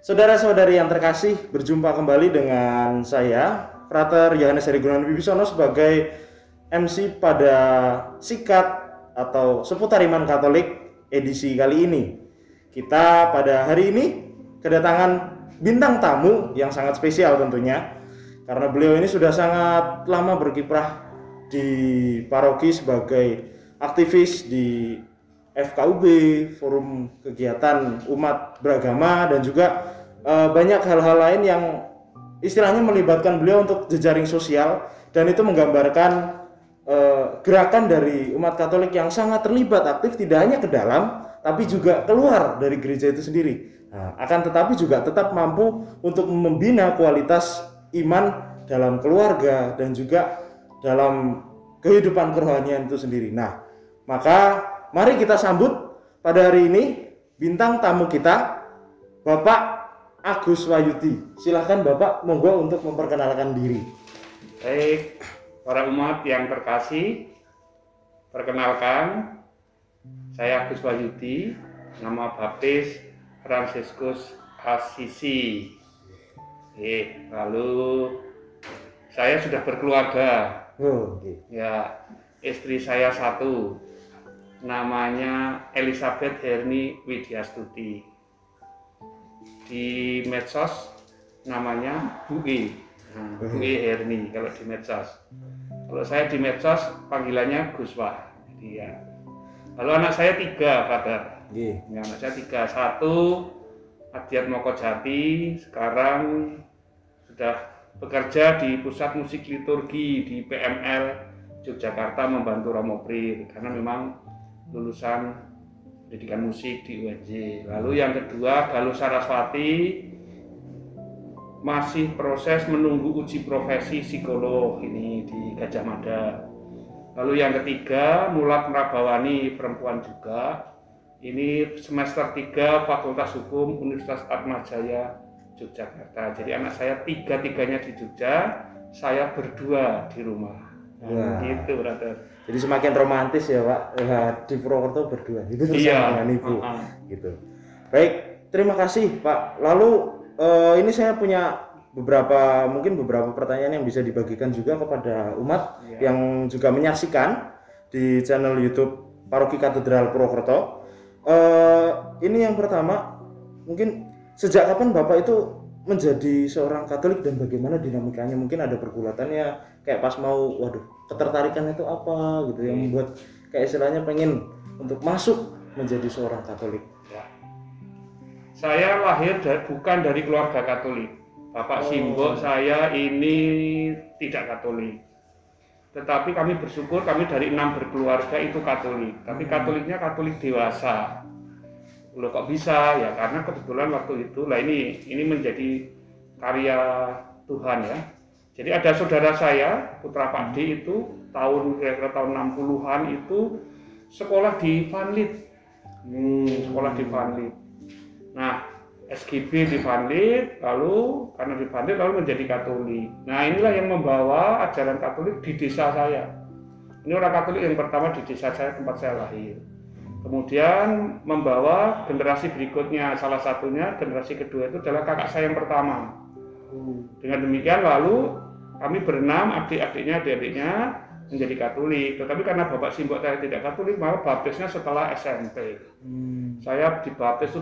Saudara-saudari yang terkasih, berjumpa kembali dengan saya, Frater Yohanes Heri Gunawan Wibisono sebagai MC pada Sikat atau Seputar Iman Katolik edisi kali ini. Kita pada hari ini kedatangan bintang tamu yang sangat spesial tentunya, karena beliau ini sudah sangat lama berkiprah di paroki sebagai aktivis di FKUB, forum kegiatan umat beragama, dan juga banyak hal-hal lain yang istilahnya melibatkan beliau untuk jejaring sosial, dan itu menggambarkan gerakan dari umat Katolik yang sangat terlibat aktif tidak hanya ke dalam tapi juga keluar dari gereja itu sendiri. Nah, akan tetapi juga tetap mampu untuk membina kualitas iman dalam keluarga dan juga dalam kehidupan kerohanian itu sendiri. Nah, maka mari kita sambut pada hari ini bintang tamu kita, Bapak Agus Wahyudi. Silahkan Bapak, monggo untuk memperkenalkan diri. Baik, para umat yang terkasih, perkenalkan, saya Agus Wahyudi, nama baptis Fransiskus Assisi. Lalu saya sudah berkeluarga. Ya, istri saya satu, namanya Elizabeth Herni Widyastuti. Di medsos namanya Bu E. Bu E Herni kalau di medsos. Kalau saya di medsos panggilannya Guswa. Jadi ya. Lalu anak saya 3, Father. Ya, anak saya 3. 1 Adiat Mokojati, sekarang sudah bekerja di Pusat Musik Liturgi di PML Yogyakarta membantu Romo Pri, karena memang lulusan pendidikan musik di UNJ. Lalu yang kedua, Galuh Saraswati, masih proses menunggu uji profesi psikolog ini di Gajah Mada. Lalu yang ketiga, Mulat Merabawani, perempuan juga, ini semester 3 Fakultas Hukum Universitas Atmajaya Yogyakarta. Jadi anak saya 3-tiganya di Jogja, saya berdua di rumah. Nah, gitu, brother. Jadi semakin romantis ya Pak, di Purwokerto berdua itu dengan ibu, gitu. Baik, terima kasih Pak. Lalu ini saya punya beberapa pertanyaan yang bisa dibagikan juga kepada umat yang juga menyaksikan di channel YouTube Paroki Katedral Purwokerto. Ini yang pertama, mungkin sejak kapan Bapak itu menjadi seorang Katolik dan bagaimana dinamikanya? Mungkin ada pergulatannya, kayak pas mau, ketertarikan itu apa gitu yang membuat kayak istilahnya pengen untuk masuk menjadi seorang Katolik. Ya. Saya lahir bukan dari keluarga Katolik. Bapak Simbok saya ini tidak Katolik. Tetapi kami bersyukur kami dari 6 berkeluarga itu Katolik. Tapi Katoliknya Katolik dewasa. Loh kok bisa? Ya karena kebetulan waktu itu, ini menjadi karya Tuhan ya. Jadi ada saudara saya, putra Pak D itu kira-kira tahun 60-an itu sekolah di Vanlit. Sekolah di Vanlit. Nah, SGB di Vanlit, lalu karena di Vanlit lalu menjadi Katolik. Nah, inilah yang membawa ajaran Katolik di desa saya. Ini orang Katolik yang pertama di desa saya tempat saya lahir. Kemudian membawa generasi berikutnya, salah satunya generasi kedua itu adalah kakak saya yang pertama. Dengan demikian lalu kami berenam, adik-adiknya menjadi Katolik. Tetapi karena Bapak Simbok saya tidak Katolik, maka baptisnya setelah SMP. Saya dibaptis itu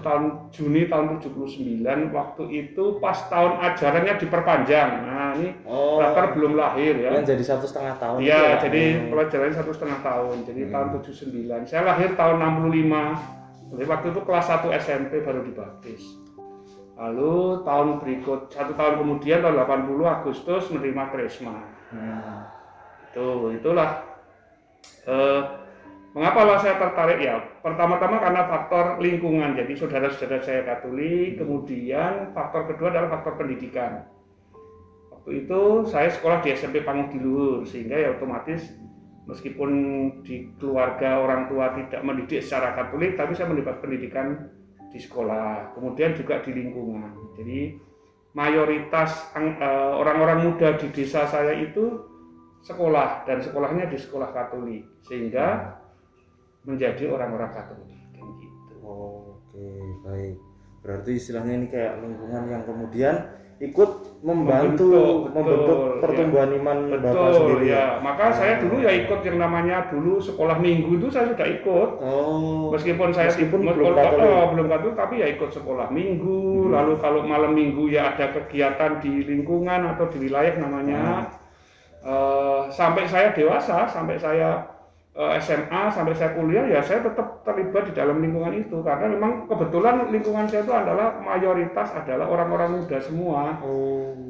Juni tahun 79, waktu itu pas tahun ajarannya diperpanjang. Nah ini Frater belum lahir ya. Jadi 1,5 tahun. Iya, jadi pelajarannya 1,5 tahun. Jadi tahun 79. Saya lahir tahun 65. Jadi waktu itu kelas 1 SMP baru dibaptis. Lalu tahun berikut, 1 tahun kemudian tahun 80 Agustus menerima Krisma. Itulah mengapa saya tertarik ya. Pertama-tama karena faktor lingkungan. Jadi saudara-saudara saya Katolik, kemudian faktor kedua adalah faktor pendidikan. Waktu itu saya sekolah di SMP Panggung di Luhur, sehingga ya otomatis meskipun di keluarga orang tua tidak mendidik secara Katolik, tapi saya mendapat pendidikan di sekolah, kemudian juga di lingkungan. Jadi mayoritas orang-orang muda di desa saya itu sekolah, dan sekolahnya di sekolah Katolik, sehingga menjadi orang-orang Katolik. Gitu. Oke, baik. Berarti istilahnya ini kayak lingkungan yang kemudian ikut membentuk betul, pertumbuhan ya. iman Betul, Bapak sendiri. Ya. Maka saya dulu ya ikut yang namanya dulu sekolah minggu itu saya sudah ikut. Oh. Meskipun saya belum Katolik, tapi ya ikut sekolah minggu. Lalu kalau malam minggu ya ada kegiatan di lingkungan atau di wilayah namanya. Sampai saya dewasa, sampai saya SMA, sampai saya kuliah, ya saya tetap terlibat di dalam lingkungan itu karena memang kebetulan lingkungan saya itu adalah mayoritas adalah orang-orang muda semua.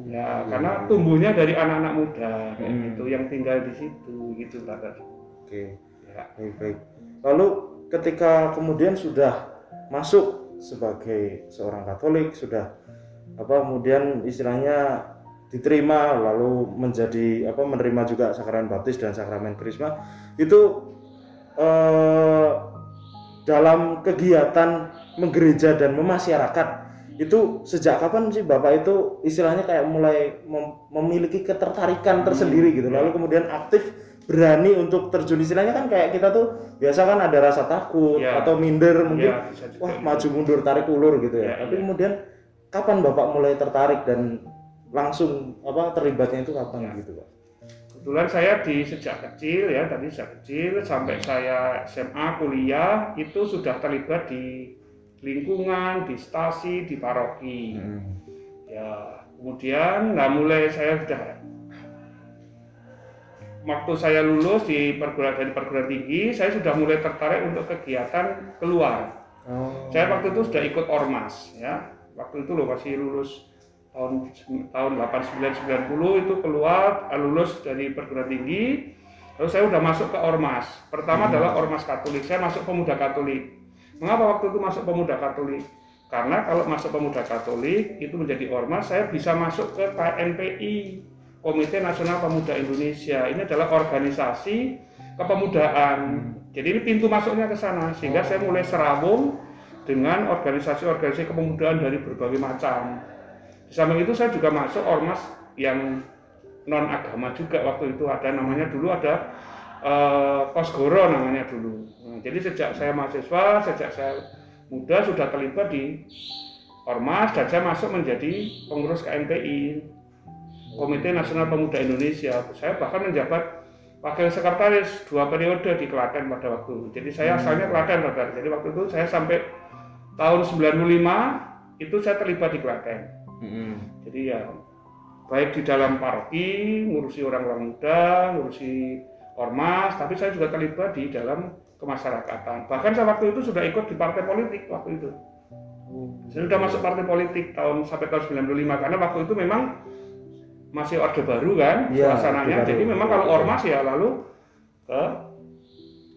Ya, karena tumbuhnya dari anak-anak muda gitu yang tinggal di situ gitu, Brother. Oke. Ya, baik. Lalu ketika kemudian sudah masuk sebagai seorang Katolik, sudah kemudian istilahnya diterima lalu menjadi menerima juga sakramen baptis dan sakramen krisma itu dalam kegiatan menggereja dan memasyarakat itu sejak kapan sih Bapak itu istilahnya kayak mulai memiliki ketertarikan tersendiri gitu lalu kemudian aktif berani untuk terjun istilahnya kan kayak kita tuh biasa kan ada rasa takut atau minder mungkin maju mundur tarik ulur gitu ya tapi kemudian kapan Bapak mulai tertarik dan langsung terlibatnya itu kapan gitu Pak? Kebetulan saya sejak kecil sampai saya SMA kuliah itu sudah terlibat di lingkungan, di stasi, di paroki. Ya, kemudian mulai saya sudah waktu saya lulus dari perguruan tinggi, saya sudah mulai tertarik untuk kegiatan keluar. Saya waktu itu sudah ikut ormas ya. Waktu itu masih lulus tahun 89-90 itu lulus dari perguruan tinggi, lalu saya udah masuk ke ormas. Pertama adalah ormas Katolik, saya masuk pemuda Katolik. Mengapa waktu itu masuk pemuda Katolik? Karena kalau masuk pemuda Katolik itu menjadi ormas, saya bisa masuk ke KNPI, Komite Nasional Pemuda Indonesia. Ini adalah organisasi kepemudaan. Jadi ini pintu masuknya ke sana, sehingga saya mulai serawung dengan organisasi-organisasi kepemudaan dari berbagai macam. Di samping itu saya juga masuk ormas yang non agama juga waktu itu namanya dulu ada Kosgoro namanya dulu. Jadi sejak saya mahasiswa, sejak saya muda sudah terlibat di ormas dan saya masuk menjadi pengurus KNPI, Komite Nasional Pemuda Indonesia. Saya bahkan menjabat wakil sekretaris 2 periode di Klaten pada waktu itu. Jadi saya asalnya Klaten, Bapak. Jadi waktu itu saya sampai tahun 95 itu saya terlibat di Klaten. Jadi ya baik di dalam paroki, ngurusi orang-orang muda, ngurusi ormas, tapi saya juga terlibat di dalam kemasyarakatan. Bahkan saya waktu itu sudah ikut di partai politik waktu itu. Saya sudah masuk partai politik sampai tahun 95 karena waktu itu memang masih Orde Baru kan suasananya. Jadi memang kalau ormas ya lalu ke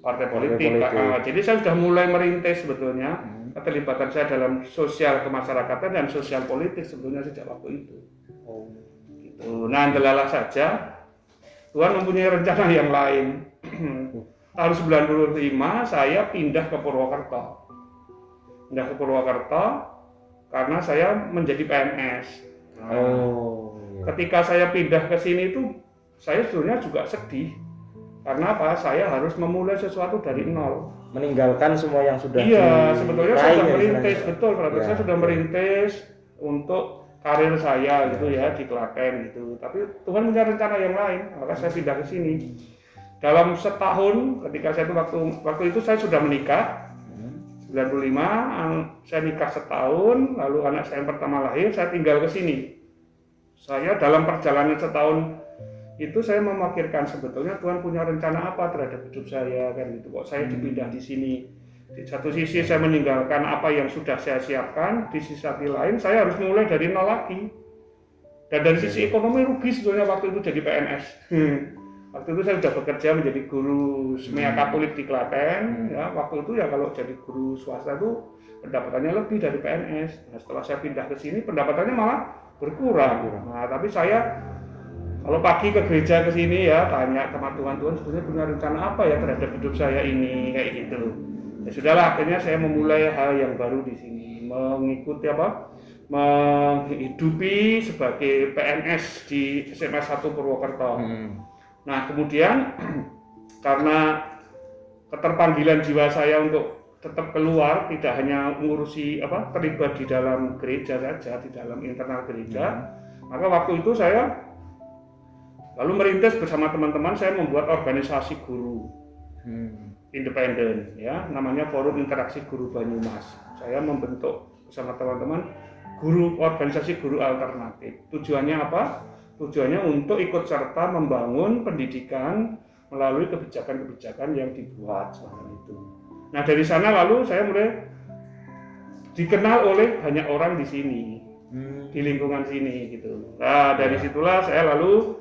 partai politik. Jadi saya sudah mulai merintis sebetulnya keterlibatan saya dalam sosial kemasyarakatan dan sosial politik sebetulnya sejak waktu itu. Gitu. Nah, delalah saja Tuhan mempunyai rencana yang lain. Tahun 95 saya pindah ke Purwokerto. Karena saya menjadi PNS. Ketika saya pindah ke sini itu saya sebenarnya juga sedih. Karena apa? Saya harus memulai sesuatu dari nol. Meninggalkan semua yang sudah sebetulnya saya sudah merintis, betul, saya sudah merintis untuk karir saya gitu ya di Klaten gitu. Tapi Tuhan punya rencana yang lain, maka saya pindah ke sini. Dalam setahun ketika saya itu waktu itu saya sudah menikah 95, saya nikah setahun, lalu anak saya yang pertama lahir, saya tinggal ke sini. Saya dalam perjalanan setahun itu saya memikirkan sebetulnya Tuhan punya rencana apa terhadap hidup saya kan gitu. Kok saya dipindah di sini. Di satu sisi saya meninggalkan apa yang sudah saya siapkan, di sisi lain saya harus mulai dari nol lagi. Dan dari sisi ekonomi rugi sebetulnya waktu itu jadi PNS. Waktu itu saya sudah bekerja menjadi guru semia Katolik di Klaten. Ya, waktu itu ya kalau jadi guru swasta itu pendapatannya lebih dari PNS. Nah, setelah saya pindah ke sini pendapatannya malah berkurang. Nah, tapi saya kalau pagi ke gereja ke sini ya tanya sama Tuhan sebetulnya punya rencana apa ya terhadap hidup saya ini kayak gitu. Ya sudahlah akhirnya saya memulai hal yang baru di sini, menghidupi sebagai PNS di SMA 1 Purwokerto. Nah kemudian karena keterpanggilan jiwa saya untuk tetap keluar, tidak hanya ngurusi terlibat di dalam gereja saja, di dalam internal gereja. Maka waktu itu saya lalu merintis bersama teman-teman, saya membuat organisasi guru independen, ya, namanya Forum Interaksi Guru Banyumas. Saya membentuk bersama teman-teman organisasi guru alternatif. Tujuannya apa? Tujuannya untuk ikut serta membangun pendidikan melalui kebijakan-kebijakan yang dibuat semacam itu. Nah, dari sana lalu saya mulai dikenal oleh banyak orang di sini, di lingkungan sini gitu. Nah, dari situlah saya lalu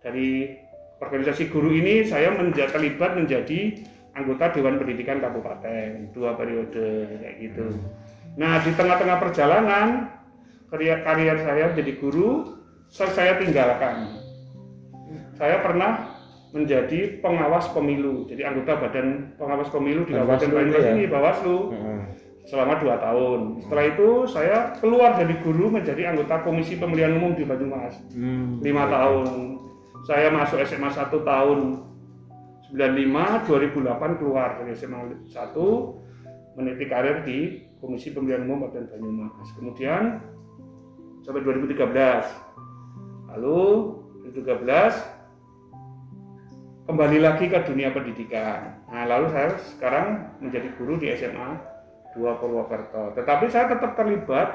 dari organisasi guru ini saya terlibat menjadi anggota Dewan Pendidikan Kabupaten 2 periode kayak gitu. Nah, di tengah-tengah perjalanan karier saya jadi guru, saya tinggalkan. Saya pernah menjadi pengawas pemilu, jadi anggota Badan Pengawas Pemilu di Kabupaten Banyumas ini, Bawaslu, selama 2 tahun. Setelah itu saya keluar dari guru menjadi anggota Komisi Pemilihan Umum di Banyumas 5 tahun. Saya masuk SMA 1 tahun 95, 2008 keluar dari SMA 1, meniti karir di Komisi Pemilihan Umum Kabupaten Banyumas. Kemudian sampai 2013. Lalu 2013 kembali lagi ke dunia pendidikan. Nah, lalu saya sekarang menjadi guru di SMA 2 Purwokerto. Tetapi saya tetap terlibat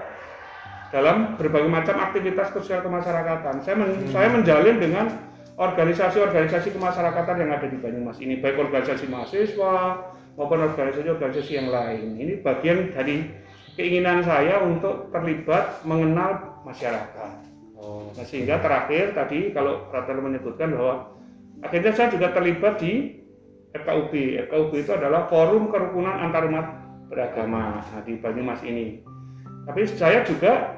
dalam berbagai macam aktivitas sosial kemasyarakatan. Saya menjalin dengan organisasi-organisasi kemasyarakatan yang ada di Banyumas ini, baik organisasi mahasiswa maupun organisasi-organisasi yang lain. Ini bagian dari keinginan saya untuk terlibat mengenal masyarakat. Nah, sehingga terakhir tadi kalau Frater menyebutkan bahwa akhirnya saya juga terlibat di FKUB. FKUB itu adalah Forum Kerukunan Antarumat Beragama di Banyumas ini. Tapi saya juga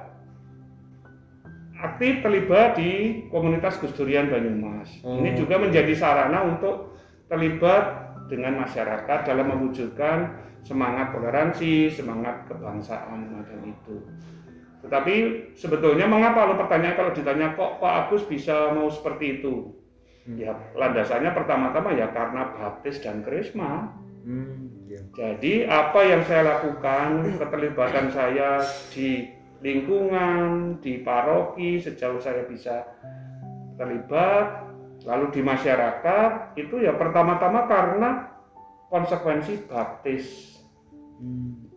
aktif terlibat di komunitas Gus Durian Banyumas. Ini juga menjadi sarana untuk terlibat dengan masyarakat dalam mewujudkan semangat toleransi, semangat kebangsaan macam itu. Tetapi sebetulnya mengapa lo pertanyaan kalau ditanya kok Pak Agus bisa mau seperti itu? Ya landasannya pertama-tama ya karena baptis dan krisma. Jadi apa yang saya lakukan, keterlibatan saya di lingkungan, di paroki sejauh saya bisa terlibat, lalu di masyarakat itu ya pertama-tama karena konsekuensi baptis,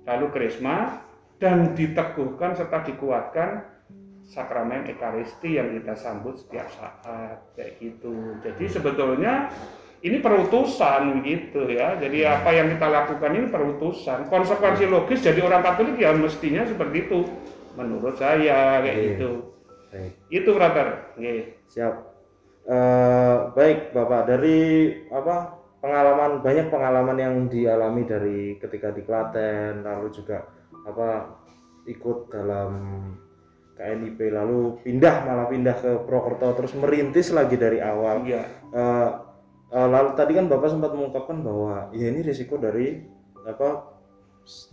lalu krisma, dan diteguhkan serta dikuatkan sakramen Ekaristi yang kita sambut setiap saat kayak gitu. Jadi sebetulnya ini perutusan gitu ya. Jadi apa yang kita lakukan ini perutusan. Konsekuensi logis jadi orang Katolik ya mestinya seperti itu menurut saya kayak gitu. Baik. Itu Frater. Siap. Baik Bapak, dari banyak pengalaman yang dialami dari ketika di Klaten, lalu juga ikut dalam KNIP, lalu malah pindah ke Purwokerto, terus merintis lagi dari awal. Iya. Lalu tadi kan Bapak sempat mengungkapkan bahwa ya ini risiko dari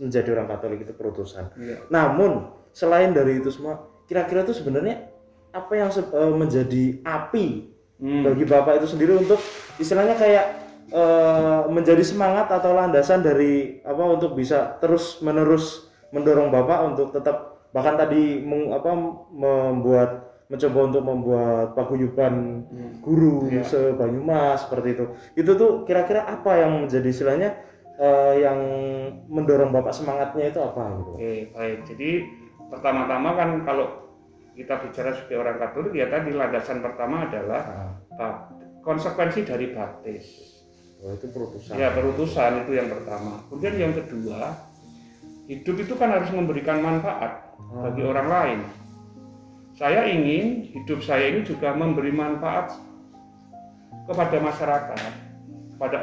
menjadi orang Katolik itu perutusan. Iya. Namun selain dari itu semua, kira-kira itu sebenarnya apa yang menjadi api bagi Bapak itu sendiri untuk istilahnya kayak menjadi semangat atau landasan dari untuk bisa terus menerus mendorong Bapak untuk tetap bahkan tadi mencoba untuk membuat paguyuban guru se-Banyumas seperti itu. Itu tuh kira-kira apa yang menjadi istilahnya yang mendorong Bapak semangatnya itu apa gitu? Oke, baik. Jadi pertama-tama kan kalau kita bicara sebagai orang Katolik ya tadi landasan pertama adalah konsekuensi dari baptis. Itu perutusan. Ya, perutusan itu yang pertama. Kemudian yang kedua, hidup itu kan harus memberikan manfaat bagi orang lain. Saya ingin hidup saya ini juga memberi manfaat kepada masyarakat, pada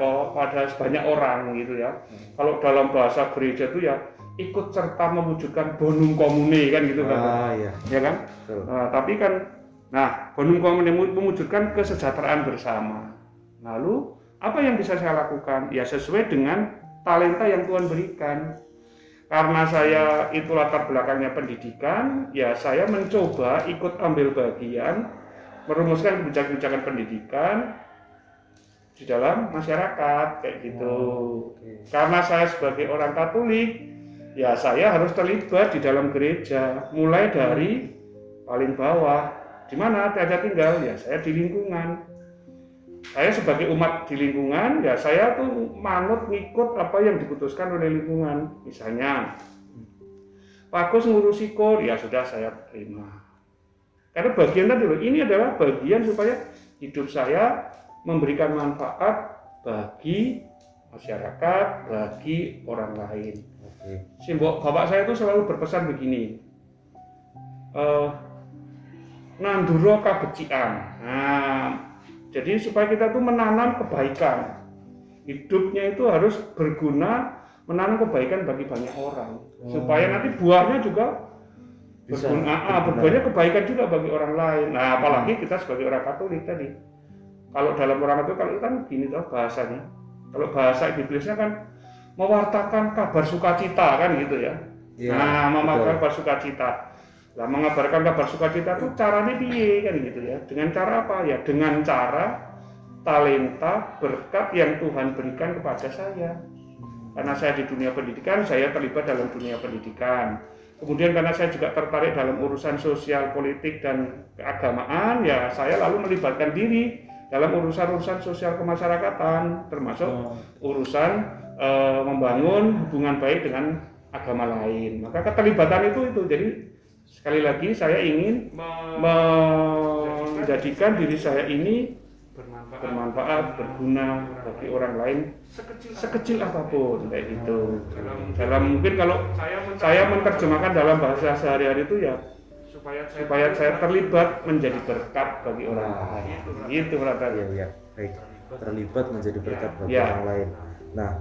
banyak orang gitu ya. Kalau dalam bahasa gereja itu ya ikut serta mewujudkan bonum commune kan gitu kan. Iya. Ya kan? Tapi kan bonum commune mewujudkan kesejahteraan bersama. Lalu apa yang bisa saya lakukan? Ya sesuai dengan talenta yang Tuhan berikan. Karena saya itu latar belakangnya pendidikan, ya saya mencoba ikut ambil bagian merumuskan kebijakan-kebijakan pendidikan di dalam masyarakat kayak gitu. Oke. Karena saya sebagai orang Katolik, ya saya harus terlibat di dalam gereja, mulai dari paling bawah. Di mana saya tinggal? Ya saya di lingkungan. Saya sebagai umat di lingkungan, ya saya tuh manut ngikut apa yang diputuskan oleh lingkungan. Misalnya, Pak Gus ngurusi KOR, ya sudah saya terima. Karena bagian tadi loh, ini adalah bagian supaya hidup saya memberikan manfaat bagi masyarakat, bagi orang lain. Simbol bapak saya itu selalu berpesan begini, nanduro kabecikan. Nah, jadi supaya kita tuh menanam kebaikan, hidupnya itu harus berguna, menanam kebaikan bagi banyak orang, supaya nanti buahnya juga berbuahnya kebaikan juga bagi orang lain. Nah, apalagi kita sebagai orang Katolik tadi. Kalau dalam orang itu kalau kan gini toh bahasanya. Kalau bahasa Inggrisnya kan mewartakan kabar sukacita kan gitu ya. Nah, memaparkan kabar sukacita. Nah, mengabarkan kabar sukacita itu caranya piye kan gitu ya. Dengan cara apa ya? Dengan cara talenta, berkat yang Tuhan berikan kepada saya. Karena saya di dunia pendidikan, saya terlibat dalam dunia pendidikan. Kemudian karena saya juga tertarik dalam urusan sosial, politik dan keagamaan, ya saya lalu melibatkan diri dalam urusan-urusan sosial kemasyarakatan, termasuk urusan membangun hubungan baik dengan agama lain. Maka keterlibatan itu. Jadi sekali lagi saya ingin menjadikan diri saya ini bermanfaat, berguna bagi orang lain sekecil apapun kayak itu. Dalam mungkin kalau saya menerjemahkan dalam bahasa sehari-hari itu ya supaya saya terlibat menjadi berkat bagi orang lain. Itu katanya. Ya, baik. Terlibat menjadi berkat bagi orang lain. Nah,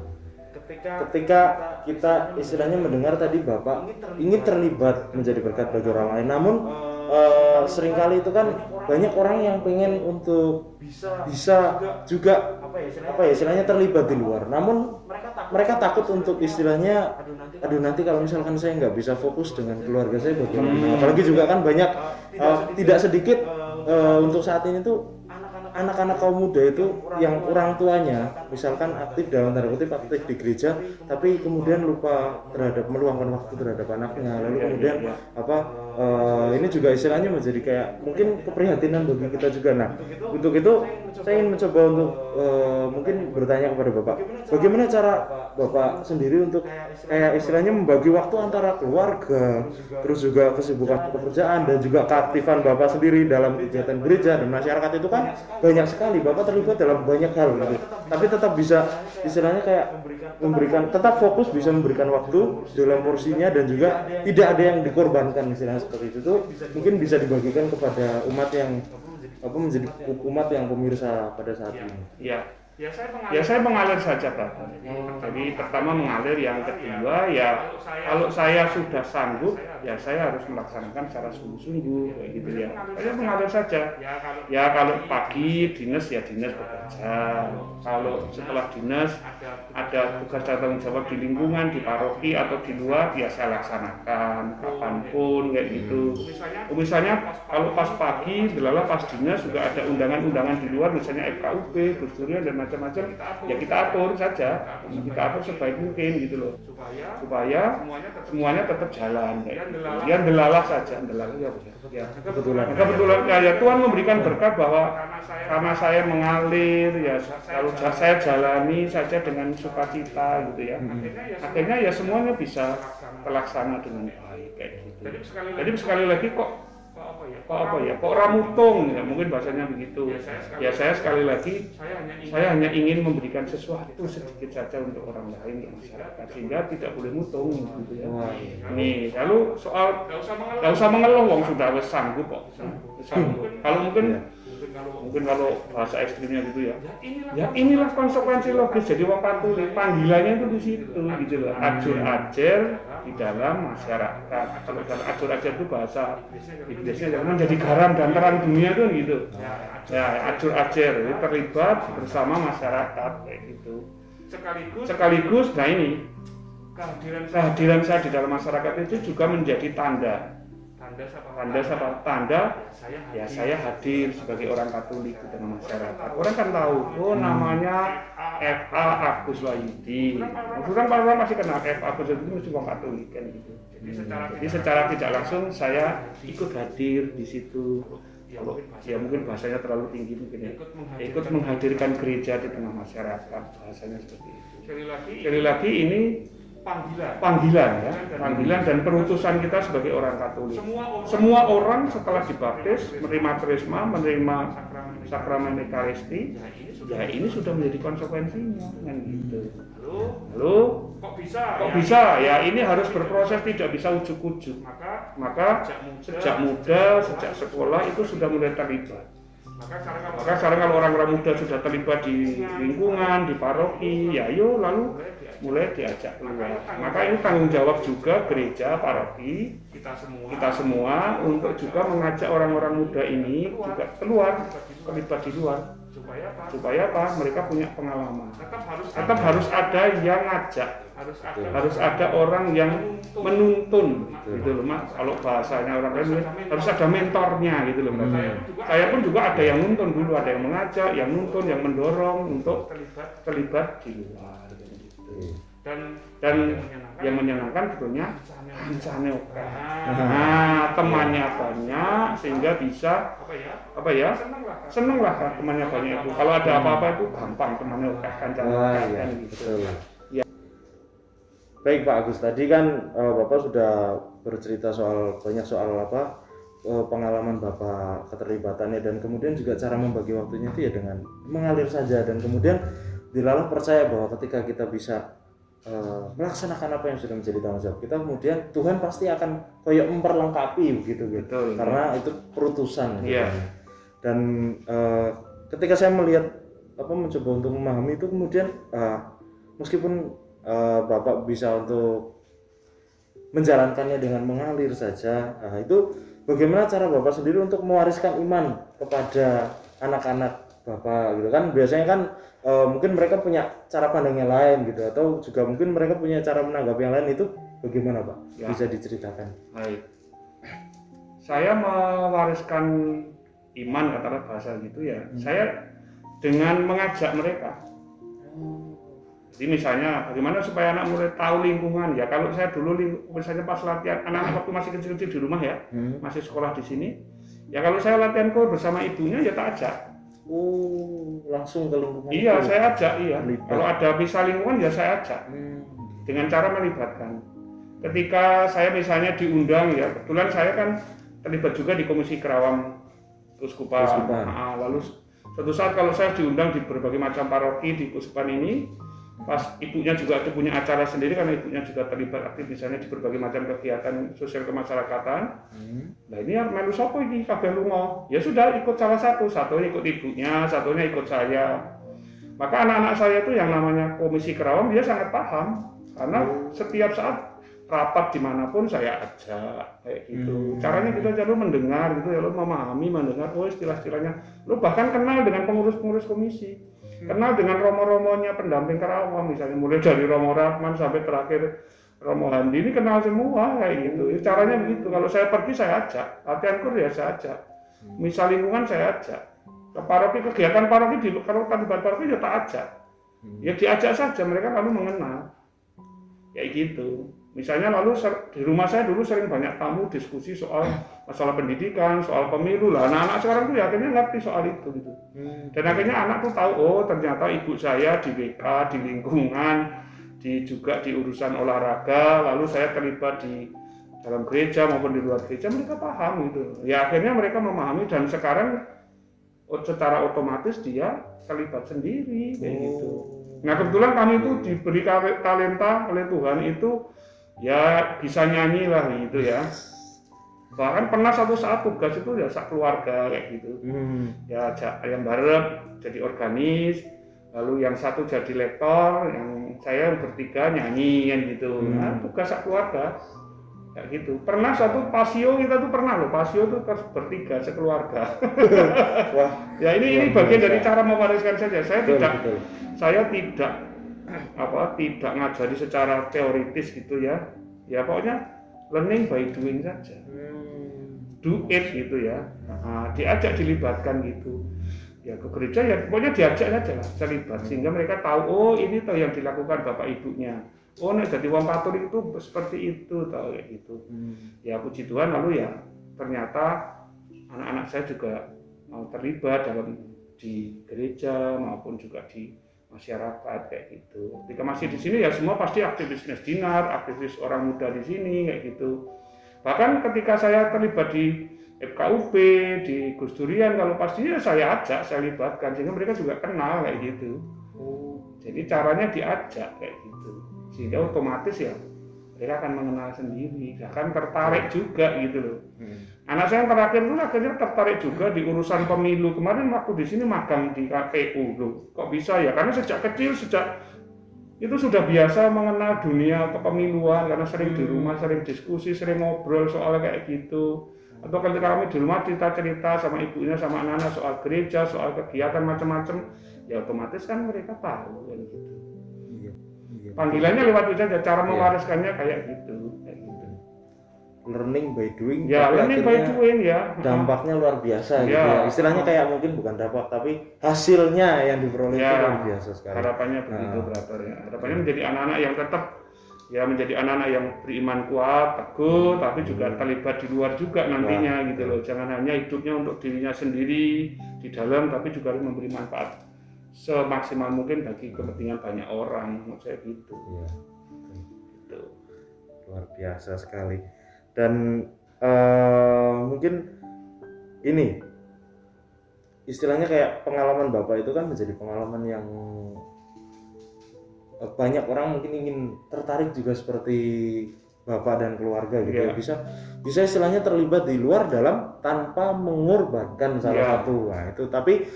ketika kita istilahnya mendengar tadi Bapak ingin terlibat menjadi berkat bagi orang lain, namun seringkali itu kan banyak orang yang pengen untuk bisa juga apa ya istilahnya terlibat di luar, namun mereka takut untuk istilahnya aduh nanti kalau misalkan saya nggak bisa fokus dengan keluarga saya bagaimana. Apalagi juga kan banyak tidak sedikit untuk saat ini tuh anak-anak kaum muda itu yang orang tuanya misalkan aktif dalam tanda kutip aktif di gereja, tapi kemudian lupa terhadap meluangkan waktu terhadap anaknya, lalu kemudian ini juga istilahnya menjadi kayak mungkin keprihatinan bagi kita juga. Nah, untuk itu saya ingin mencoba untuk mungkin bertanya kepada Bapak, bagaimana cara Bapak sendiri untuk kayak istilahnya membagi waktu antara keluarga, terus juga kesibukan pekerjaan dan juga keaktifan Bapak sendiri dalam kegiatan gereja dan masyarakat itu kan banyak sekali, Bapak terlibat dalam banyak hal gitu. Tapi tetap bisa istilahnya kayak memberikan, tetap fokus bisa memberikan waktu dalam porsinya dan juga tidak ada yang dikorbankan istilahnya seperti itu. Tuh mungkin bisa dibagikan kepada umat yang menjadi umat yang pemirsa pada saat ini. Ya saya mengalir saja Pak. Jadi pertama mengalir, yang kedua ya kalau saya sudah sanggup ya saya harus melaksanakan secara sungguh-sungguh kayak gitu ya. Saya mengalir saja. Ya kalau pagi dinas ya dinas bekerja. Kalau setelah dinas ada tugas dan tanggung jawab di lingkungan, di paroki atau di luar ya saya laksanakan kapanpun kayak gitu. Misalnya kalau pas pagi, delala pas dinas juga ada undangan-undangan di luar, misalnya FKUB, Gus Durian dan macam-macam, ya kita atur saja, kita atur sebaik mungkin gitu loh, supaya semuanya tetap jalan kayak gitu. Ya delalah saja, delalah ya kebetulan ya Tuhan memberikan berkat bahwa karena saya mengalir ya kalau saya jalani saja dengan sukacita gitu ya, akhirnya ya semuanya bisa terlaksana dengan baik kayak gitu. Jadi sekali lagi kok ramutung ya, mungkin bahasanya begitu ya. Saya sekali lagi saya hanya ingin memberikan sesuatu sedikit saja untuk orang lain, untuk masyarakat, sehingga tidak boleh mutung gitu ya. Nih lalu soal nggak usah mengeluh, wong sudah wes sanggup kok. Kalau mungkin kalau bahasa ekstrimnya gitu ya inilah konsekuensi logis jadi wong Katolik, panggilannya itu di situ gitu loh, ajur-ajer di dalam masyarakat. Kalau dalam ajur-ajer itu bahasa Inggrisnya menjadi garam dan terang dunia tuh gitu ya, ajur-ajer itu terlibat bersama masyarakat kayak gitu. Sekaligus nah ini kehadiran saya di dalam masyarakat itu juga menjadi tanda tanda ya saya hadir sebagai orang Katolik di tengah masyarakat. Orang kan tahu, oh namanya FA Agus Wahyudi. Orang masih kenal FA Agus Wahyudi mesti orang Katolik kan gitu. Jadi secara tidak langsung saya ikut hadir di situ. Kalau ya mungkin bahasanya terlalu tinggi mungkin ya. Ikut menghadirkan gereja di tengah masyarakat, bahasanya seperti itu. Sekali lagi ini panggilan dan perutusan kita sebagai orang Katolik. Semua orang setelah dibaptis, menerima krisma, menerima sakramen Ekaristi, ya ini sudah menjadi konsekuensinya kan gitu. Lalu kok bisa? Ya ini harus berproses, tidak bisa ujuk-ujuk. Maka sejak muda, sejak sekolah itu sudah mulai terlibat. Maka sekarang kalau orang-orang muda sudah terlibat di lingkungan, di paroki, ya ayo lalu mulai diajak keluar. Maka ini tanggung jawab juga gereja, paroki, kita semua untuk juga mengajak orang-orang muda ini juga keluar, terlibat di luar. Supaya apa? Mereka punya pengalaman. Tetap harus ada yang ngajak, harus ada orang yang menuntun, gitu loh mas. Kalau bahasanya orang lain harus ada mentornya, gitu loh mas. Saya pun juga ada yang nuntun dulu, ada yang mengajak, yang nuntun, yang mendorong untuk terlibat di luar. Dan yang menyenangkan tentunya hancane oke. Nah, temannya banyak sehingga bisa seneng lah temannya banyak itu. Kalau ada apa-apa itu gampang temannya oke hancane kan gitu. Ya. Baik Pak Agus, tadi kan Bapak sudah bercerita banyak soal pengalaman Bapak, keterlibatannya, dan kemudian juga cara membagi waktunya itu ya dengan mengalir saja, dan kemudian dilalah percaya bahwa ketika kita bisa melaksanakan apa yang sudah menjadi tanggung jawab kita, kemudian Tuhan pasti akan kayak memperlengkapi begitu karena itu perutusan gitu. Dan ketika saya melihat mencoba untuk memahami itu, kemudian meskipun Bapak bisa untuk menjalankannya dengan mengalir saja, itu bagaimana cara Bapak sendiri untuk mewariskan iman kepada anak-anak Bapak gitu kan? Biasanya kan mungkin mereka punya cara pandang yang lain gitu, atau juga mungkin mereka punya cara menanggapi yang lain, itu bagaimana Pak? Ya. Bisa diceritakan? Baik. Saya mewariskan iman, katakanlah bahasa gitu ya. Saya dengan mengajak mereka. Jadi misalnya bagaimana supaya anak mulai tahu lingkungan ya. Kalau saya dulu misalnya pas latihan anak-anak waktu masih kecil-kecil di rumah ya, masih sekolah di sini. Ya kalau saya latihan kor bersama ibunya ya tak ajak. Langsung ke lingkungan. Iya, saya ajak, iya. Kalau ada misal lingkungan ya saya ajak. Dengan cara melibatkan. Ketika saya misalnya diundang ya, kebetulan saya kan terlibat juga di Komisi Kerawang Keuskupan. Lalu suatu saat kalau saya diundang di berbagai macam paroki di Keuskupan ini, pas ibunya juga itu punya acara sendiri karena ibunya juga terlibat aktif misalnya di berbagai macam kegiatan sosial kemasyarakatan. Nah ini melu sopo ini kabeh lunga. Ya sudah ikut salah satunya ikut ibunya, satunya ikut saya. Maka anak-anak saya itu yang namanya Komisi Kerawang dia sangat paham karena setiap saat rapat dimanapun saya ajak kayak gitu. Caranya kita jalur mendengar gitu ya, lo memahami, mendengar, istilah-istilahnya. Lo bahkan kenal dengan pengurus-pengurus komisi. Kenal dengan romo-romonya pendamping Kerawang misalnya, mulai dari Romo Rahman sampai terakhir Romo Handi, ini kenal semua kayak gitu. Caranya begitu. Kalau saya pergi saya ajak, latihan kur ya saya ajak. Misal lingkungan saya ajak. Ke paroki, kegiatan paroki kalau terlibat paroki ya tak ajak. Ya diajak saja, mereka lalu mengenal. Kayak gitu. Misalnya lalu di rumah saya dulu sering banyak tamu diskusi soal masalah pendidikan, soal pemilu lah. Anak-anak sekarang tuh ya akhirnya ngerti soal itu gitu. Dan akhirnya anak tuh tahu, oh ternyata ibu saya di WK, di lingkungan, juga di urusan olahraga, lalu saya terlibat di dalam gereja maupun di luar gereja, mereka paham gitu. Ya akhirnya mereka memahami dan sekarang secara otomatis dia terlibat sendiri kayak gitu. Nah kebetulan kami itu diberi talenta oleh Tuhan itu ya bisa nyanyi lah gitu ya. Bahkan pernah satu saat tugas itu ya sak keluarga kayak gitu. Ya yang bareng jadi organis, lalu yang satu jadi lektor, yang saya bertiga nyanyi kan gitu. Nah, tugas sak keluarga kayak gitu. Pernah satu pasio kita tuh pernah loh, pasio tuh bertiga sekeluarga. Wah, ya ini bagian dari cara mewariskan saja. Saya tidak tidak ngajari secara teoritis gitu ya. Ya pokoknya learning by doing saja. do it gitu ya. Nah, diajak dilibatkan gitu. Ya ke gereja ya pokoknya diajak saja lah terlibat sehingga mereka tahu oh ini toh yang dilakukan bapak ibunya. Oh nek jadi wong Katolik itu seperti itu toh kayak gitu. Ya puji Tuhan lalu ya ternyata anak-anak saya juga mau terlibat dalam di gereja maupun juga di masyarakat kayak gitu. Ketika masih di sini ya semua pasti aktivis Dinar, aktivis orang muda di sini kayak gitu. Bahkan ketika saya terlibat di FKUP, di Gus Durian, kalau pastinya saya ajak, saya libatkan sehingga mereka juga kenal kayak gitu. Jadi caranya diajak kayak gitu, sehingga otomatis ya mereka akan mengenal sendiri, akan tertarik juga gitu loh. Anak saya yang terakhir itu akhirnya tertarik juga di urusan pemilu. Kemarin waktu di sini magang di KPU loh, kok bisa ya? Karena sejak kecil itu sudah biasa mengenal dunia kepemiluan karena sering di rumah, sering diskusi, sering ngobrol soal kayak gitu. Atau ketika kami di rumah cerita-cerita sama ibunya, sama anak-anak soal gereja, soal kegiatan macam-macam, ya otomatis kan mereka tahu kan gitu. Panggilannya lewat itu saja, cara mewariskannya kayak gitu. Learning by doing. Ya, learning by doing ya. Dampaknya luar biasa gitu ya. Istilahnya kayak mungkin bukan dampak tapi hasilnya yang diperoleh itu luar biasa sekali. Harapannya begitu Brother ya. Harapannya menjadi anak-anak yang tetap ya menjadi anak-anak yang beriman kuat, teguh, tapi juga terlibat di luar juga nantinya gitu loh. Jangan hanya hidupnya untuk dirinya sendiri di dalam, tapi juga harus memberi manfaat semaksimal mungkin bagi kepentingan banyak orang. Menurut saya gitu. Iya. Gitu. Luar biasa sekali. Dan mungkin ini istilahnya kayak pengalaman Bapak itu kan menjadi pengalaman yang banyak orang mungkin ingin tertarik juga seperti Bapak dan keluarga gitu. Bisa istilahnya terlibat di luar dalam tanpa mengorbankan salah satu. Nah, itu tapi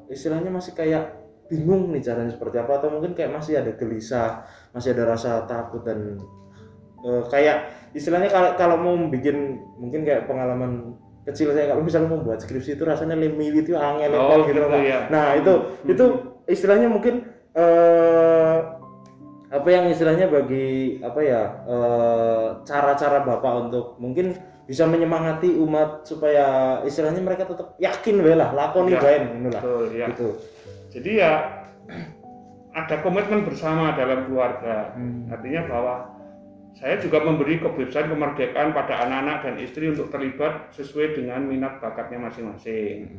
istilahnya masih kayak bingung nih caranya seperti apa, atau mungkin kayak masih ada gelisah, masih ada rasa takut dan kayak istilahnya kalau mau bikin mungkin kayak pengalaman kecil saya kalau misalnya membuat skripsi itu rasanya lemili itu angel gitu Pak. Ya. Nah, itu istilahnya mungkin apa yang istilahnya bagi apa ya cara-cara Bapak untuk mungkin bisa menyemangati umat supaya istilahnya mereka tetap yakin lah lakoni bae ngono lah. Gitu. Jadi ya ada komitmen bersama dalam keluarga. Artinya bahwa saya juga memberi kebebasan kemerdekaan pada anak-anak dan istri untuk terlibat sesuai dengan minat bakatnya masing-masing.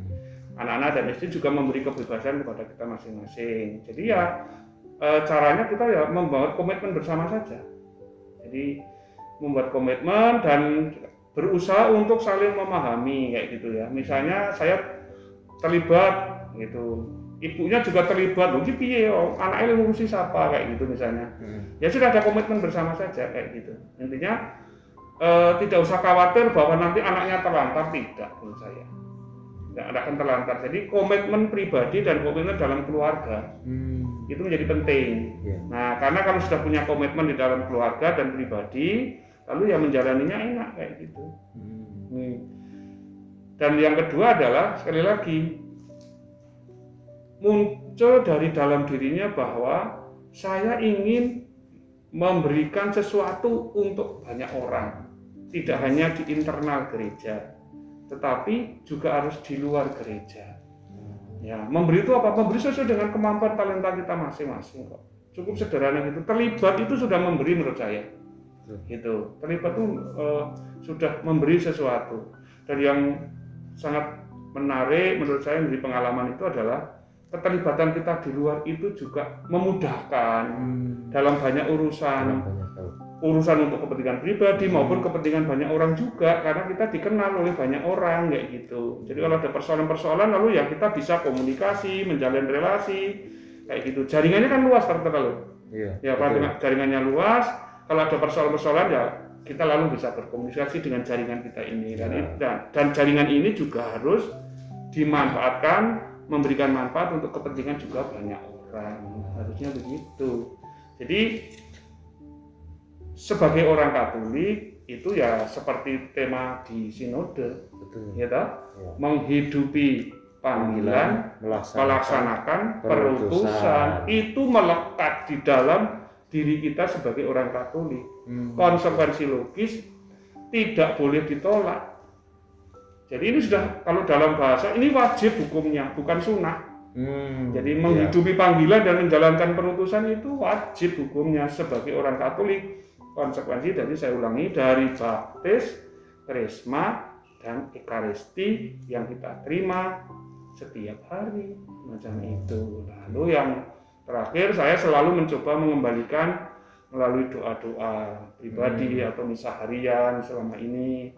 Anak-anak dan istri juga memberi kebebasan kepada kita masing-masing. Jadi ya caranya kita ya membuat komitmen bersama saja. Jadi membuat komitmen dan berusaha untuk saling memahami kayak gitu ya. Misalnya saya terlibat gitu, ibunya juga terlibat, mungkin piye anaknya ngurusi siapa kayak gitu misalnya. Ya sudah ada komitmen bersama saja kayak gitu. Intinya tidak usah khawatir bahwa nanti anaknya terlantar, tidak menurut saya. Tidak akan terlantar. Jadi komitmen pribadi dan komitmen dalam keluarga itu menjadi penting. Nah, karena kalau sudah punya komitmen di dalam keluarga dan pribadi, lalu ya menjalaninya enak kayak gitu. Dan yang kedua adalah sekali lagi muncul dari dalam dirinya bahwa saya ingin memberikan sesuatu untuk banyak orang, tidak hanya di internal gereja, tetapi juga harus di luar gereja. Ya, memberi itu apa? Memberi sesuai dengan kemampuan talenta kita masing-masing kok. Cukup sederhana gitu. Terlibat itu sudah memberi menurut saya. Gitu. Terlibat itu sudah memberi sesuatu. Dan yang sangat menarik menurut saya dari pengalaman itu adalah keterlibatan kita di luar itu juga memudahkan dalam banyak urusan untuk kepentingan pribadi maupun kepentingan banyak orang juga, karena kita dikenal oleh banyak orang kayak gitu. Jadi kalau ada persoalan-persoalan lalu ya kita bisa komunikasi, menjalin relasi kayak gitu. Jaringannya kan luas terkenal. Ya, jaringannya luas. Kalau ada persoalan-persoalan ya kita lalu bisa berkomunikasi dengan jaringan kita ini. Dan jaringan ini juga harus dimanfaatkan, memberikan manfaat untuk kepentingan juga banyak orang. Harusnya begitu. Jadi sebagai orang Katolik itu ya seperti tema di sinode, ya toh? Menghidupi panggilan, melaksanakan perutusan, itu melekat di dalam diri kita sebagai orang Katolik. Konsekuensi logis tidak boleh ditolak. Jadi ini sudah, kalau dalam bahasa ini wajib hukumnya, bukan sunnah. Jadi menghidupi panggilan dan menjalankan penutusan itu wajib hukumnya sebagai orang Katolik. Konsekuensi dari, saya ulangi, dari baptis, krisma, dan ekaristi yang kita terima setiap hari macam itu. Lalu yang terakhir, saya selalu mencoba mengembalikan melalui doa-doa pribadi atau misa harian selama ini,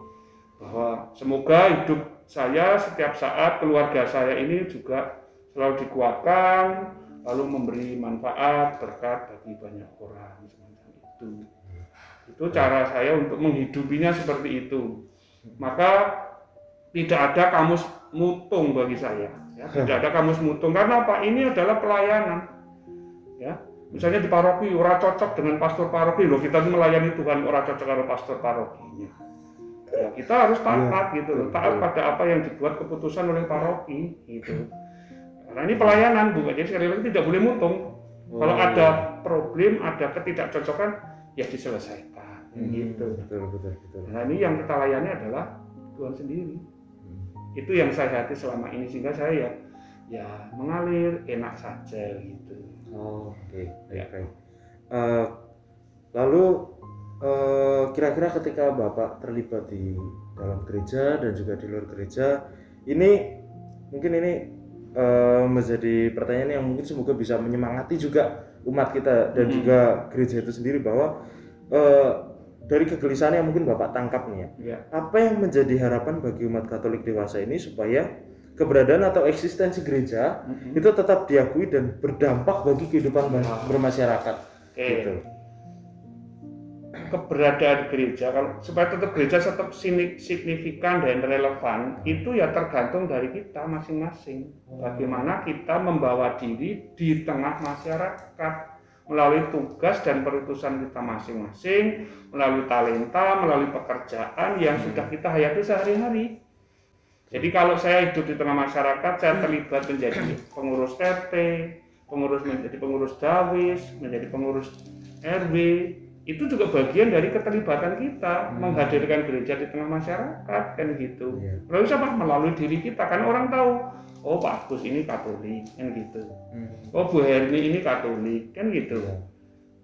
bahwa semoga hidup saya setiap saat, keluarga saya ini juga selalu dikuatkan, lalu memberi manfaat, berkat bagi banyak orang semacam itu. Itu cara saya untuk menghidupinya seperti itu. Maka tidak ada kamus mutung bagi saya, ya. Tidak ada kamus mutung, karena apa? Ini adalah pelayanan, ya. Misalnya di paroki ora cocok dengan pastor paroki, loh kita melayani Tuhan ora cocok dengan pastor parokinya. Ya kita harus taat gitu loh, taat pada apa yang dibuat keputusan oleh paroki gitu. Karena ini pelayanan, bukan, jadi sekali lagi tidak boleh mutung. Kalau ada problem, ada ketidakcocokan, ya diselesaikan gitu. Betul. Nah ini yang kita layani adalah Tuhan sendiri. Itu yang saya hati selama ini, sehingga saya ya mengalir enak saja gitu. Oke. Lalu kira-kira ketika Bapak terlibat di dalam gereja dan juga di luar gereja, ini mungkin menjadi pertanyaan yang mungkin semoga bisa menyemangati juga umat kita dan juga gereja itu sendiri, bahwa dari kegelisahan yang mungkin Bapak tangkap nih ya, apa yang menjadi harapan bagi umat Katolik dewasa ini supaya keberadaan atau eksistensi gereja itu tetap diakui dan berdampak bagi kehidupan bermasyarakat. Gitu. Keberadaan gereja, kalau supaya tetap gereja tetap signifikan dan relevan, itu ya tergantung dari kita masing-masing. Bagaimana kita membawa diri di tengah masyarakat melalui tugas dan perutusan kita masing-masing, melalui talenta, melalui pekerjaan yang sudah kita hayati sehari-hari. Jadi kalau saya hidup di tengah masyarakat, saya terlibat menjadi pengurus RT, menjadi pengurus Dawis, menjadi pengurus RW, itu juga bagian dari keterlibatan kita menghadirkan gereja di tengah masyarakat, kan gitu. Lalu siapa? Melalui diri kita, kan orang tahu, oh Pak Agus ini Katolik, kan gitu. Oh Bu Herni ini Katolik, kan gitu.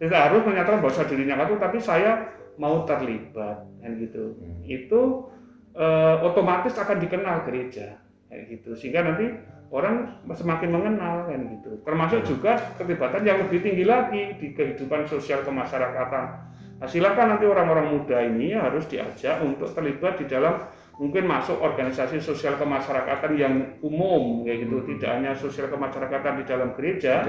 Tidak harus menyatakan bahwa dirinya Katolik, tapi saya mau terlibat, kan gitu. Itu otomatis akan dikenal gereja, kayak gitu, sehingga nanti orang semakin mengenal, kan gitu. Termasuk juga keterlibatan yang lebih tinggi lagi di kehidupan sosial kemasyarakatan. Nah, silakan nanti orang-orang muda ini harus diajak untuk terlibat di dalam, mungkin masuk organisasi sosial kemasyarakatan yang umum, kayak gitu. Tidak hanya sosial kemasyarakatan di dalam gereja.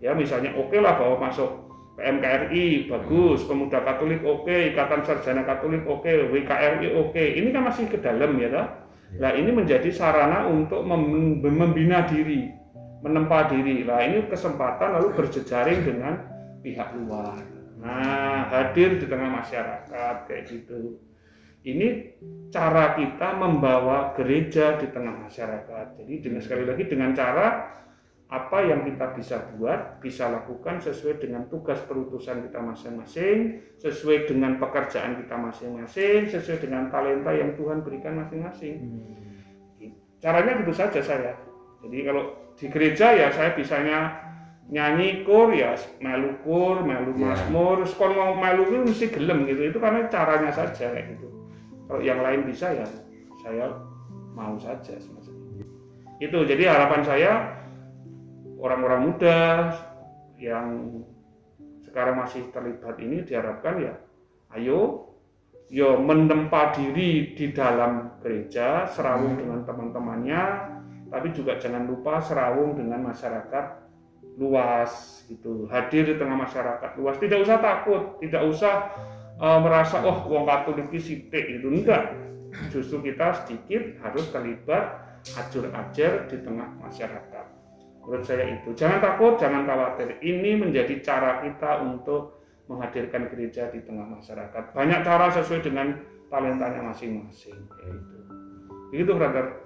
Ya misalnya oke lah bahwa masuk PMKRI bagus, Pemuda Katolik oke, Ikatan Sarjana Katolik oke, WKRI oke. Ini kan masih ke dalam ya, toh? Nah ini menjadi sarana untuk membina diri, menempa diri. Nah ini kesempatan lalu berjejaring dengan pihak luar. Nah hadir di tengah masyarakat kayak gitu. Ini cara kita membawa gereja di tengah masyarakat. Jadi sekali lagi dengan cara apa yang kita bisa buat, bisa lakukan sesuai dengan tugas perutusan kita masing-masing, sesuai dengan pekerjaan kita masing-masing, sesuai dengan talenta yang Tuhan berikan masing-masing. Caranya gitu saja saya. Jadi kalau di gereja ya saya bisanya nyanyi kur, ya melu mazmur, sekon mau melu itu mesti gelem gitu. Itu karena caranya saja kayak gitu. Kalau yang lain bisa ya saya mau saja semacam itu. Jadi harapan saya, orang-orang muda yang sekarang masih terlibat ini diharapkan ya, ayo menempa diri di dalam gereja, serawung dengan teman-temannya, tapi juga jangan lupa serawung dengan masyarakat luas gitu, hadir di tengah masyarakat luas. Tidak usah takut, tidak usah merasa oh wong Katolik sithik gitu, enggak. Justru kita sedikit harus terlibat ajur-ajar di tengah masyarakat. Menurut saya itu, jangan takut, jangan khawatir. Ini menjadi cara kita untuk menghadirkan gereja di tengah masyarakat. Banyak cara sesuai dengan talentanya masing-masing. Begitu, brother.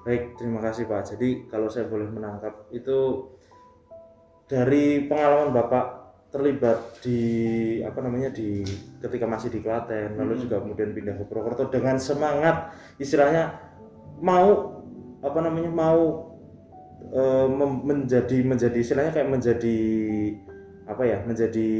Baik, terima kasih Pak. Jadi kalau saya boleh menangkap itu dari pengalaman Bapak terlibat di apa namanya di ketika masih di Klaten, lalu juga kemudian pindah ke Purwokerto dengan semangat istilahnya mau apa namanya mau menjadi istilahnya kayak menjadi apa ya, menjadi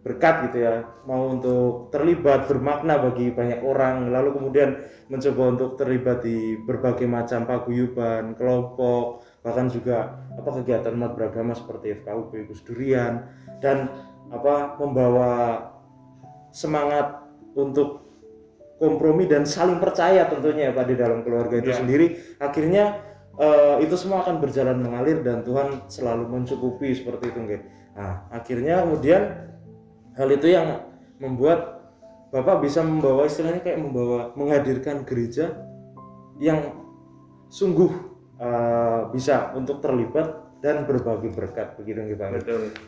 berkat gitu ya, mau untuk terlibat bermakna bagi banyak orang, lalu kemudian mencoba untuk terlibat di berbagai macam paguyuban, kelompok, bahkan juga apa kegiatan umat beragama seperti FKUP Gus Durian, dan apa membawa semangat untuk kompromi dan saling percaya tentunya Pak di dalam keluarga itu sendiri. Akhirnya itu semua akan berjalan mengalir dan Tuhan selalu mencukupi seperti itu nggih. Nah, akhirnya kemudian hal itu yang membuat Bapak bisa membawa istilahnya kayak menghadirkan gereja yang sungguh bisa untuk terlibat dan berbagi berkat begitu nggih Pak.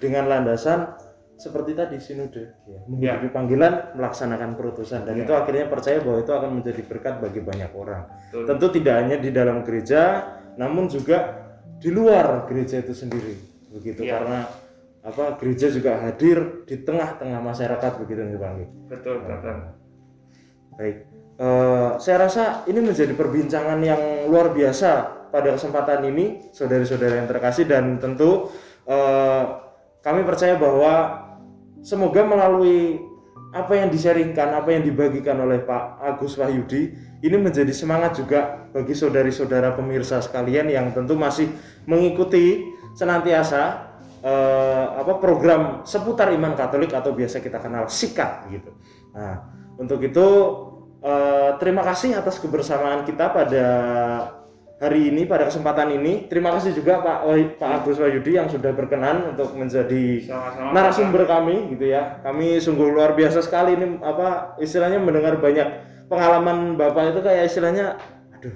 Dengan landasan seperti tadi sinode ya, mengikuti panggilan, melaksanakan perutusan, dan itu akhirnya percaya bahwa itu akan menjadi berkat bagi banyak orang. Tentu tidak hanya di dalam gereja, namun juga di luar gereja itu sendiri begitu, karena apa gereja juga hadir di tengah-tengah masyarakat begitu nih Bang. Betul. Baik, saya rasa ini menjadi perbincangan yang luar biasa pada kesempatan ini saudari-saudara yang terkasih, dan tentu kami percaya bahwa semoga melalui apa yang di-sharingkan, apa yang dibagikan oleh Pak Agus Wahyudi ini menjadi semangat juga bagi saudari-saudara pemirsa sekalian yang tentu masih mengikuti senantiasa program seputar iman Katolik atau biasa kita kenal SIKAT gitu. Nah, untuk itu terima kasih atas kebersamaan kita pada hari ini, pada kesempatan ini. Terima kasih juga Pak Agus Wahyudi yang sudah berkenan untuk menjadi narasumber kami gitu ya. Kami sungguh luar biasa sekali ini istilahnya mendengar banyak pengalaman Bapak itu kayak istilahnya aduh,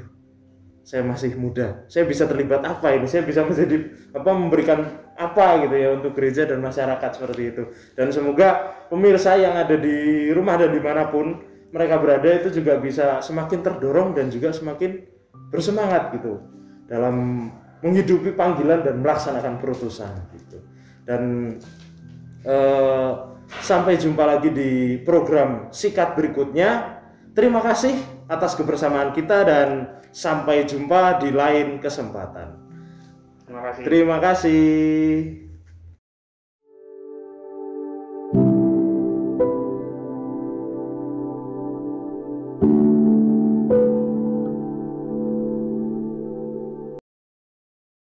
saya masih muda. Saya bisa terlibat apa ini? Saya bisa menjadi memberikan apa gitu ya untuk gereja dan masyarakat seperti itu. Dan semoga pemirsa yang ada di rumah dan dimanapun mereka berada itu juga bisa semakin terdorong dan juga semakin bersemangat gitu dalam menghidupi panggilan dan melaksanakan perutusan gitu. Dan sampai jumpa lagi di program SIKAT berikutnya. Terima kasih atas kebersamaan kita dan sampai jumpa di lain kesempatan. Terima kasih. Terima kasih.